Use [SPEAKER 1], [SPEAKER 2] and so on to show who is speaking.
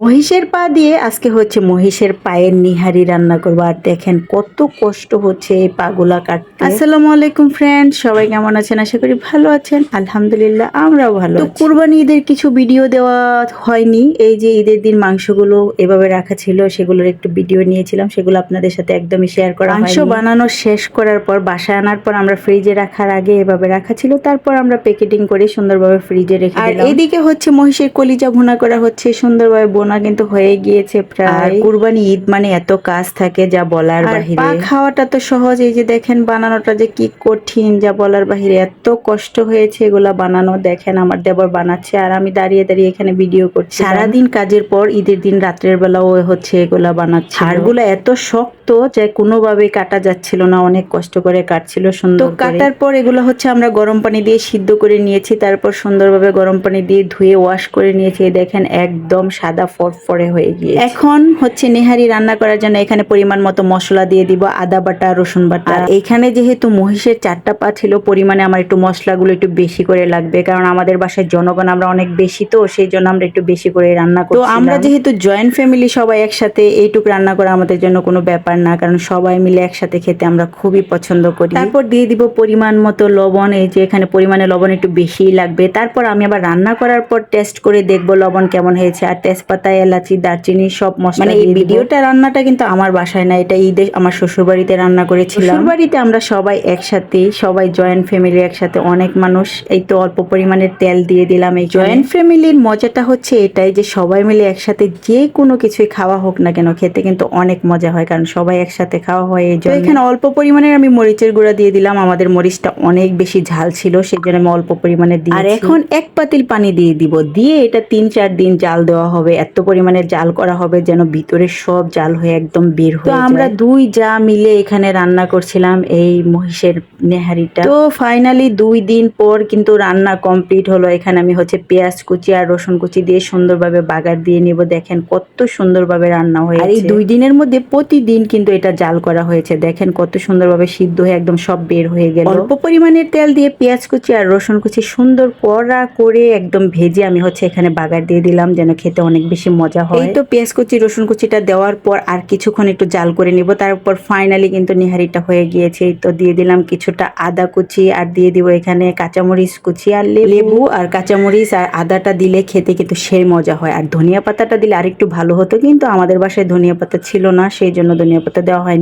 [SPEAKER 1] মহিষের পা দিয়ে আজকে হচ্ছে মহিষের পায়ের নিহারি রান্না করবো। আর দেখেন কত কষ্ট হচ্ছে এই পাগুলা কাটতে। আসসালামু আলাইকুম ফ্রেন্ড, সবাই কেমন আছেন? আশা করি ভালো আছেন। আলহামদুলিল্লাহ আমরাও ভালো আছি। কুরবানি ঈদের কিছু ভিডিও দেওয়া হয়নি। এই যে ঈদের দিন মাংসগুলো এভাবে রাখা ছিল, সেগুলোর একটু ভিডিও নিয়েছিলাম, সেগুলো আপনাদের সাথে একদমই শেয়ার করা হয়নি। মাংস বানানো শেষ করার পর বাসায় আনার পর আমরা ফ্রিজে রাখার আগে এভাবে রাখা ছিল, তারপর আমরা প্যাকেটিং করে সুন্দরভাবে ফ্রিজে রেখে দিলাম। আর এদিকে হচ্ছে মহিষের কলিজা ভুনা করা হচ্ছে, সুন্দরভাবে বোনা কিন্তু হয়ে গিয়েছে প্রায়। কুরবানি ঈদ মানে এত কাজ থাকে যা বলার বাহিরে। পা খাওয়াটা তো সহজ, এই যে দেখেন বানানোটা যে কি কঠিন যা বলার বাহিরে। এত কষ্ট হয়েছে এগুলা বানানো। দেখেন আমার দেবর বানাচ্ছে আর আমি দাঁড়িয়ে দাঁড়িয়ে এখানে ভিডিও করছি। সারাদিন কাজের পর ঈদের দিন রাত্রের বেলা ও হচ্ছে এগুলা বানাচ্ছে। হাড়গুলো এত শক্ত যে কোনোভাবে কাটা যাচ্ছিল না, অনেক কষ্ট করে কাটছিল সুন্দর করে। কাটার পর এগুলো হচ্ছে আমরা গরম পানি দিয়ে সিদ্ধ করে নিয়েছি, তারপর সুন্দরভাবে গরম পানি দিয়ে ধুয়ে ওয়াশ করে নিয়েছি। দেখেন একদম সাদা ফরফরে হয়ে গিয়ে। এখন হচ্ছে নেহারি রান্না করার জন্য এখানে পরিমাণ মতো মশলা দিয়ে দিব, আদা বাটা, রসুন বাটা। আর এখানে যেহেতু মহিষের 4টা পা ছিল, পরিমাণে আমার একটু মশলাগুলো একটু বেশি করে লাগবে, কারণ আমাদের বাসায় জনগণ আমরা অনেক বেশি, তো সেই জন্য আমরা একটু বেশি করে রান্না করছি। তো আমরা যেহেতু জয়েন্ট ফ্যামিলি, সবাই একসাথে, এইটুকু রান্না করা আমাদের জন্য কোনো ব্যাপার না, কারণ সবাই মিলে একসাথে খেতে আমরা খুবই পছন্দ করি। তারপর দিয়ে দিব পরিমাণ মতো লবণ। এই যে এখানে পরিমাণে লবণ একটু বেশিই লাগবে। তারপর আমি আবার রান্না করার পর টেস্ট করে দেখবো লবণ কেমন হয়েছে। আর তেজপাতা, এলাচি, দারচিনি সব মশলা, মানে এই ভিডিওটা রান্নাটা কিন্তু আমার বাসায় না, এটা ঈদে আমার শ্বশুর বাড়িতে রান্না করেছিলাম। শ্বশুর বাড়িতে আমরা সবাই একসাথে, সবাই জয়েন্ট ফ্যামিলি একসাথে, অনেক মানুষ। এই তো অল্প পরিমাণের তেল দিয়ে দিলাম। এই জয়েন্ট ফ্যামিলির মজাটা হচ্ছে এটাই যে সবাই মিলে একসাথে যে কোনো কিছুই খাওয়া হোক না কেন, খেতে কিন্তু অনেক মজা হয়, কারণ সবাই একসাথে খাওয়া হয়। এই জন্য এখানে অল্প পরিমাণের আমি মরিচের গুঁড়া দিয়ে দিলাম। আমাদের মরিচটা অনেক বেশি ঝাল ছিল, সেই জন্য আমি অল্প পরিমাণে দিই। আর এখন 1 পাতিল পানি দিয়ে দিব, দিয়ে এটা 3-4 দিন জাল দেওয়া হবে। এত পরিমাণে জাল করা হবে যেন ভিতরে সব জাল হয়ে একদম বের হয়ে যায়। তো আমরা দুই যা মিলে এখানে রান্না করছিলাম এই মহিষের নেহারিটা। তো ফাইনালি 2 দিন পর কিন্তু রান্না কমপ্লিট হলো। এখানে আমি হচ্ছে পেঁয়াজ কুচি আর রসুন কুচি দিয়ে সুন্দরভাবে বাগার দিয়ে নিব। দেখেন কত সুন্দরভাবে রান্না হয়েছে। আর এই 2 দিনের মধ্যে প্রতিদিন কিন্তু এটা জাল করা হয়েছে। দেখেন কত সুন্দরভাবে সিদ্ধ হয়ে একদম সব বের হয়ে গেল। অল্প পরিমাণের তেল দিয়ে পেঁয়াজ কুচি আর রসুন কুচি সুন্দর কড়া করে একদম ভেজে আমি হচ্ছে এখানে বাগার দিয়ে দিলাম, যেন খেতে অনেক বেশি মজা হয়। এই তো পেঁয়াজ কুচি, রসুন কুচিটা দেওয়ার পর আর কিছুক্ষণ একটু জাল করে নিব। তারপর ফাইনালি কিন্তু নিহারিটা হয়ে গিয়েছে। এই তো দিয়ে দিলাম কিছুটা আদা কুচি, আর দিয়ে দিব এখানে কাঁচামরিচ কুচি আর লেবু। আর কাঁচামরিচ আর আদাটা দিলে খেতে কিন্তু সেই মজা হয়। আর ধনিয়া পাতাটা দিলে আরেকটু ভালো হতো, কিন্তু আমাদের বাসায় ধনিয়া পাতা ছিল না, সেই জন্য ধনিয়া পাতা দেওয়া হয়নি।